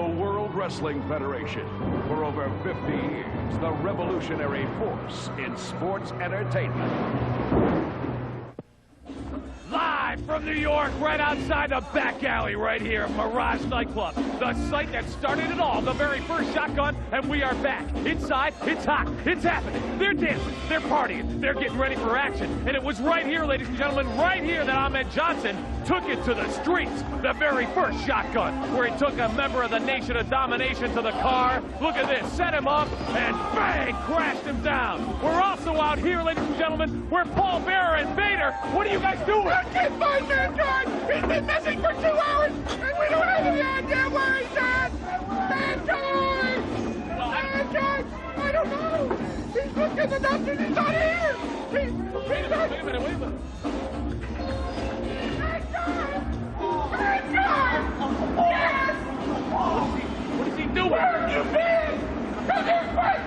World Wrestling Federation. For over 50 years, the revolutionary force in sports entertainment. Live from New York, right outside the back alley right here at Mirage Nightclub. The site that started it all, the very first Shotgun, and we are back. Inside, it's hot, it's happening. They're dancing, they're partying, they're getting ready for action. And it was right here, ladies and gentlemen, right here that Ahmed Johnson took it to the streets. The very first Shotgun, where he took a member of the Nation of Domination to the car. Look at this, set him up, and bang, crashed him down. We're also out here, ladies and gentlemen, where Paul Bearer and Vader, what are you guys doing? I can't find Mankind! He's been missing for 2 hours, and we don't have any idea where he's at! Mankind! Mankind! I don't know! He's looking the doctor, he's not here! He's not... Wait a minute. Mankind! Mankind! Yes! What is he doing? Where have you been? Come here quick!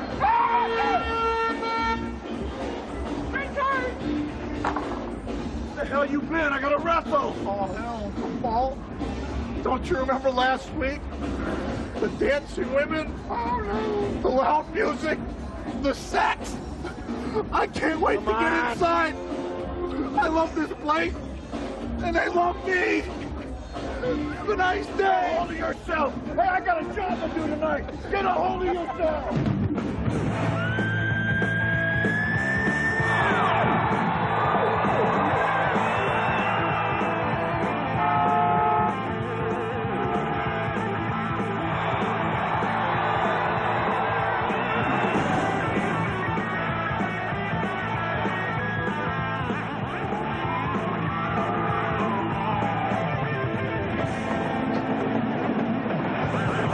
Mankind! Where the hell you been? I gotta wrestle! Oh, hell, Paul. Don't you remember last week? The dancing women? Oh, no. The loud music? The sex? I can't wait to get inside. I love this place, and they love me. Have a nice day. Get a hold of yourself. Hey, I got a job to do tonight. Get a hold of yourself.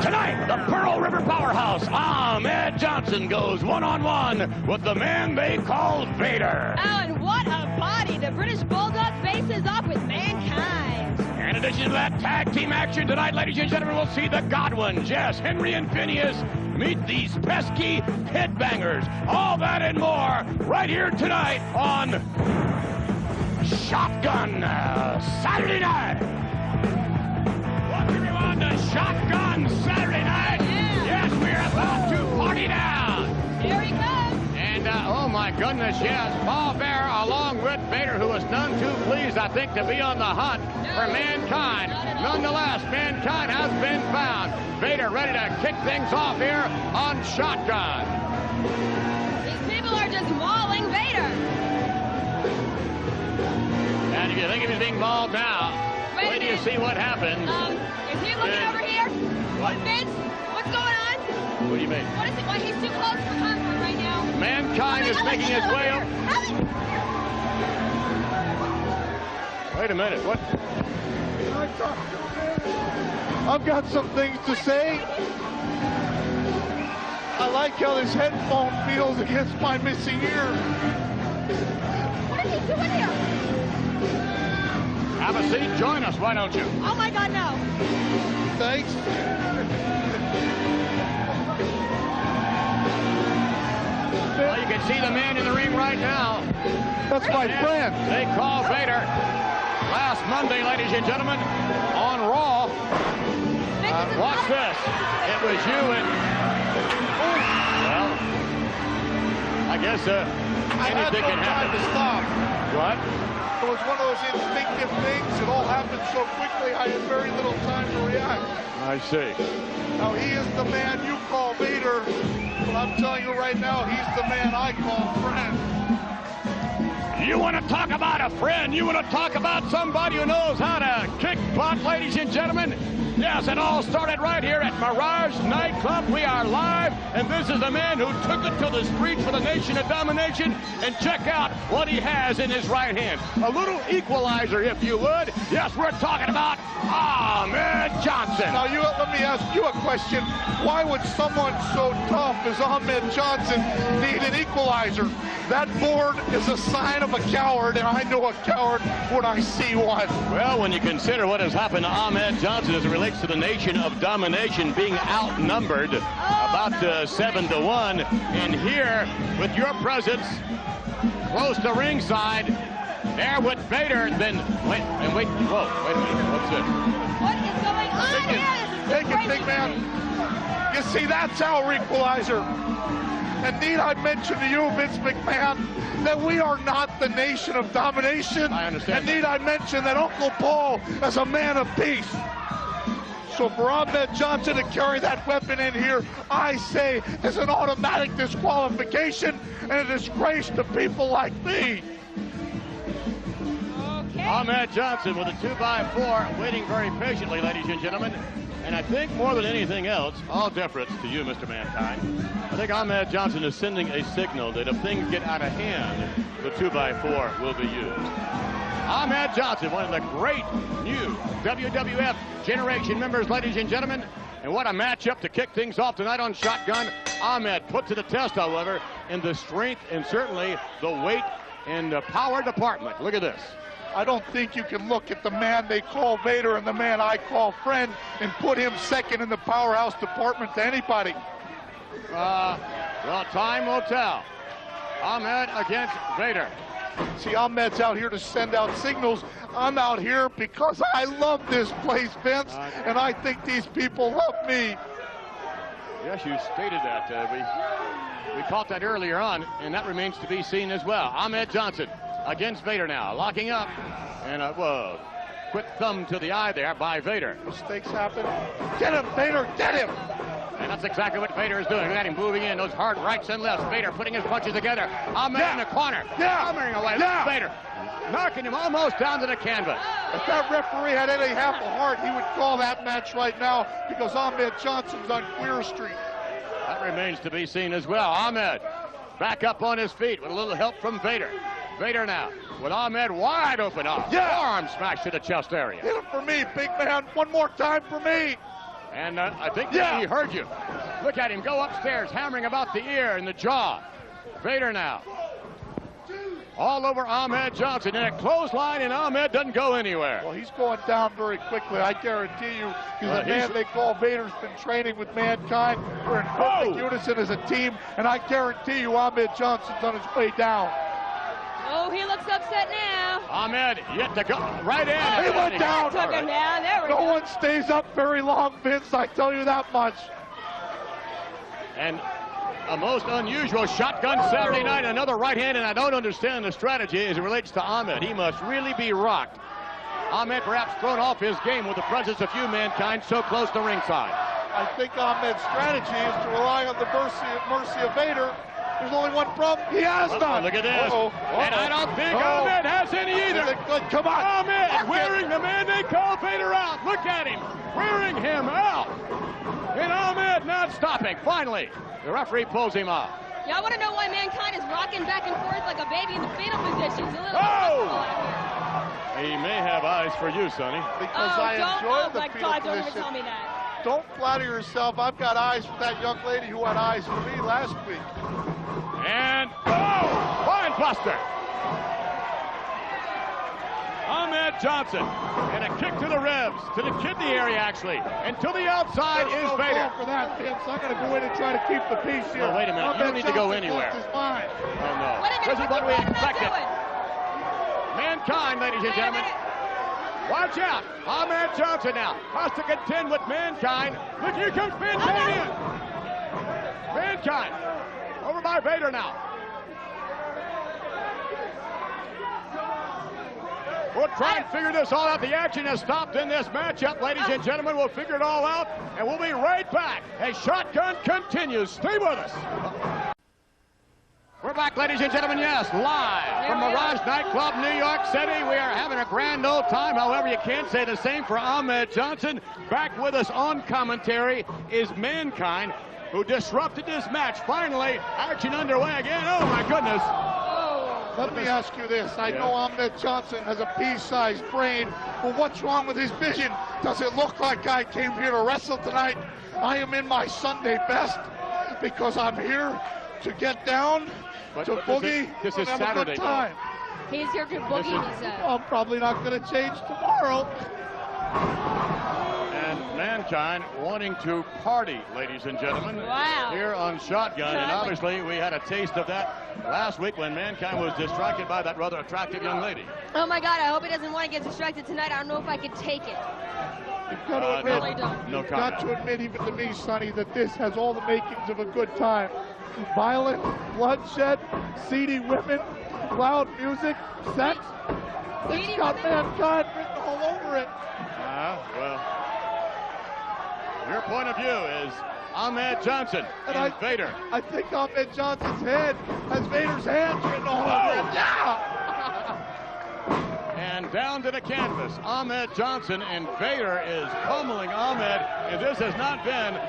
Tonight, the Pearl River Powerhouse, Ahmed Johnson goes one-on-one with the man they call Vader. Oh, and what a body! The British Bulldog faces off with Mankind. In addition to that tag team action tonight, ladies and gentlemen, we'll see the Godwins, yes, Henry and Phineas, meet these pesky headbangers. All that and more right here tonight on Shotgun Saturday Night. Welcome everyone to Shotgun Saturday Night. Yeah. Yes, we're about to party down. Here he comes. And, oh my goodness, yes, Paul Bearer along with Vader, who was none too pleased, I think, to be on the hunt for Mankind. Nonetheless, Mankind has been found. Vader ready to kick things off here on Shotgun. These people are just mauling Vader. And if you think of him being mauled now, wait till you see what happens. Is he looking over here? What? Vince, what's going on? What do you mean? What is it? Why he's too close for comfort right now? Mankind is making his way up. Wait a minute, what? I've got some things to say. I like how this headphone feels against my missing ear. What is he doing here? Have a seat, join us, why don't you? Oh my God, no. Thanks. Well, you can see the man in the ring right now. That's my friend. They call Vader last Monday, ladies and gentlemen, on Raw. Watch this. It was you and... Well, I guess anything can happen. To stop. What? It was one of those instinctive things. It all happened so quickly, I had very little time to react. I see. Now, he is the man you call Vader, but I'm telling you right now, he's the man I call friend. You want to talk about a friend? You want to talk about somebody who knows how to kick butt, ladies and gentlemen? Yes, it all started right here at Mirage Nightclub. We are live, and this is the man who took it to the streets for the Nation of Domination. And check out what he has in his right hand. A little equalizer, if you would. Yes, we're talking about Ahmed Johnson. Now, let me ask you a question. Why would someone so tough as Ahmed Johnson need an equalizer? That board is a sign of a coward, and I know a coward when I see one. Well, when you consider what has happened to Ahmed Johnson as it relates to the Nation of Domination being outnumbered about 7-1, and here with your presence close to ringside, there with Vader, then wait, whoa, wait a minute, what's this? What is going on here? This is Take it, big man. You see, that's our equalizer. And need I mention to you, Vince McMahon, that we are not the nation of domination. I understand. And need I mention that Uncle Paul is a man of peace. So for Ahmed Johnson to carry that weapon in here, I say is an automatic disqualification and a disgrace to people like me. Okay. Ahmed Johnson with a 2x4, waiting very patiently, ladies and gentlemen. And I think more than anything else, all deference to you, Mr. Mankind, I think Ahmed Johnson is sending a signal that if things get out of hand, the 2x4 will be used. Ahmed Johnson, one of the great new WWF generation members, ladies and gentlemen. And what a matchup to kick things off tonight on Shotgun. Ahmed put to the test, however, in the strength and certainly the weight and the power department. Look at this. I don't think you can look at the man they call Vader and the man I call friend and put him second in the powerhouse department to anybody. Well, time will tell. Ahmed against Vader. See, Ahmed's out here to send out signals. I'm out here because I love this place, Vince, and I think these people love me. Yes, you stated that. We caught that earlier on, and that remains to be seen as well. Ahmed Johnson against Vader now, locking up, and whoa, quick thumb to the eye there by Vader. Mistakes happen. Get him, Vader, get him! And that's exactly what Vader is doing. Look at him moving in, those hard rights and lefts. Vader putting his punches together. Ahmed in the corner. Hammering away. Yeah. Vader knocking him almost down to the canvas. If that referee had any half a heart, he would call that match right now because Ahmed Johnson's on Queer Street. That remains to be seen as well. Ahmed back up on his feet with a little help from Vader. Vader now with Ahmed wide open up. Arm smash to the chest area. Hit him for me, big man. One more time for me. And I think he heard you. Look at him go upstairs, hammering about the ear and the jaw. Vader now. All over Ahmed Johnson. And a clothesline, and Ahmed doesn't go anywhere. Well, he's going down very quickly. I guarantee you, he's a man they call Vader's been training with Mankind. We're in perfect unison as a team, and I guarantee you Ahmed Johnson's on his way down. Oh, he looks upset now. Ahmed yet to go. Right in. He went down. Took him down. There we go. No one stays up very long, Vince. I tell you that much. And a most unusual shotgun Saturday night. Another right hand, and I don't understand the strategy as it relates to Ahmed. He must really be rocked. Ahmed perhaps thrown off his game with the presence of few Mankind so close to ringside. I think Ahmed's strategy is to rely on the mercy of Vader. There's only one problem. He has none. Look at this. And I don't think Ahmed has any either. Come on. Ahmed wearing the man they call Vader out. Look at him. Wearing him out. And Ahmed not stopping. Finally, the referee pulls him off. Yeah, I want to know why Mankind is rocking back and forth like a baby in the fetal position. He's a little uncomfortable out here. He may have eyes for you, Sonny. Because I enjoy the fetal God, don't even position. tell me that. Don't flatter yourself. I've got eyes for that young lady who had eyes for me last week. And, spine buster. Ahmed Johnson. And a kick to the ribs, to the kidney area, actually. And to the outside is Vader. For that, Vince. I'm going to go in and try to keep the peace here. Oh, wait a minute. You don't need to go anywhere. Oh, no. This is what we expected. Mankind, ladies and gentlemen. Watch out. Ahmed Johnson now has to contend with Mankind. Look, here comes Mankind in. Mankind. Over by Vader now. We'll try and figure this all out. The action has stopped in this matchup, ladies and gentlemen. We'll figure it all out, and we'll be right back as Shotgun continues. Stay with us. We're back, ladies and gentlemen, yes, live from Mirage Nightclub, New York City. We are having a grand old time. However, you can't say the same for Ahmed Johnson. Back with us on commentary is Mankind, who disrupted this match. Finally, action underway again. Oh, my goodness. Let me ask you this. I know Ahmed Johnson has a pea-sized brain, but what's wrong with his vision? Does it look like I came here to wrestle tonight? I am in my Sunday best because I'm here to get down, to boogie, this is and have Saturday, a good time. He's here to boogie, he said. I'm probably not going to change tomorrow. And And Mankind wanting to party, ladies and gentlemen. Wow. Here on Shotgun. And obviously we had a taste of that last week when Mankind was distracted by that rather attractive young lady. Oh my God, I hope he doesn't want to get distracted tonight. I don't know if I could take it. You've got to admit, really don't. No you've got to admit even to me, Sonny, that this has all the makings of a good time. Violence, bloodshed, seedy women, loud music, sex. It's got Mankind written all over it. Well, your point of view is Ahmed Johnson and Vader. I think Ahmed Johnson's head has Vader's hands written all over it. Yeah! And down to the canvas, Ahmed Johnson, and Vader is pummeling Ahmed. And this has not been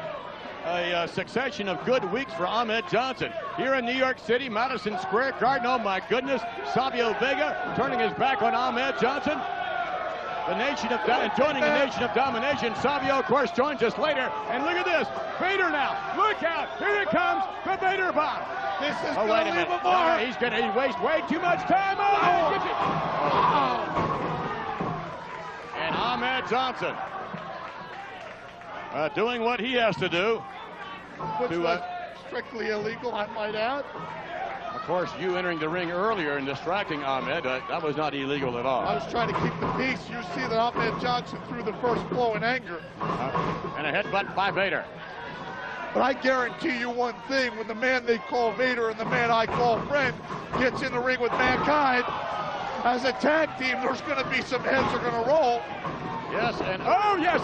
a succession of good weeks for Ahmed Johnson. Here in New York City, Madison Square Garden, oh my goodness, Savio Vega turning his back on Ahmed Johnson. The nation of joining the Nation of Domination. Savio, of course, joins us later. And look at this, Vader now. Look out, here it comes, the Vader bomb. This is Oh, wait a minute. No, he's going to waste way too much time. Oh, he gets it. And Ahmed Johnson doing what he has to do. Which was strictly illegal, I might add. Of course, you entering the ring earlier and distracting Ahmed, that was not illegal at all. I was trying to keep the peace. You see that Ahmed Johnson threw the first blow in anger. And a headbutt by Vader. But I guarantee you one thing, when the man they call Vader and the man I call friend gets in the ring with Mankind, as a tag team, there's going to be some heads are going to roll. Yes, and oh yes,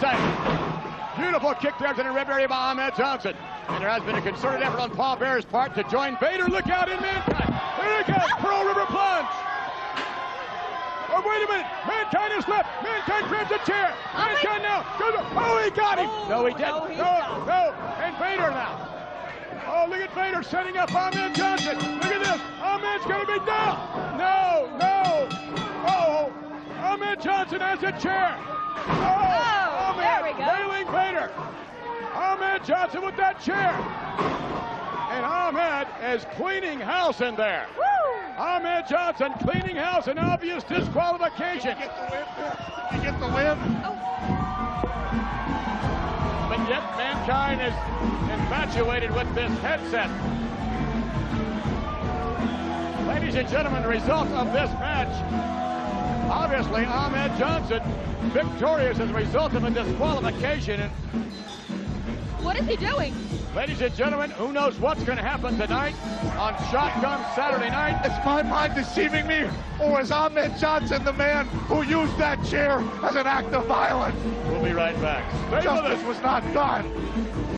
beautiful kick there to the rib area by Ahmed Johnson. And there has been a concerted effort on Paul Bearer's part to join Vader. Look out in Mankind. There it goes, Pearl River plunge. Oh, wait a minute. Mankind is left. Mankind grabs a chair. Mankind now goes. Oh, he got him. No, he didn't. No. And Vader now. Oh, look at Vader setting up Ahmed Johnson. Look at this. Ahmed's going to be down. No. Oh, Ahmed Johnson has a chair. Oh, there we go. Railing Vader. Ahmed Johnson with that chair. And Ahmed is cleaning house in there. Woo! Ahmed Johnson cleaning house, an obvious disqualification. You get the win? But yet Mankind is infatuated with this headset. Ladies and gentlemen, the result of this match. Obviously, Ahmed Johnson victorious as a result of a disqualification. What is he doing? Ladies and gentlemen, who knows what's going to happen tonight on Shotgun Saturday night? Is my mind deceiving me, or is Ahmed Johnson the man who used that chair as an act of violence? We'll be right back. Stay with us. Justice was not done.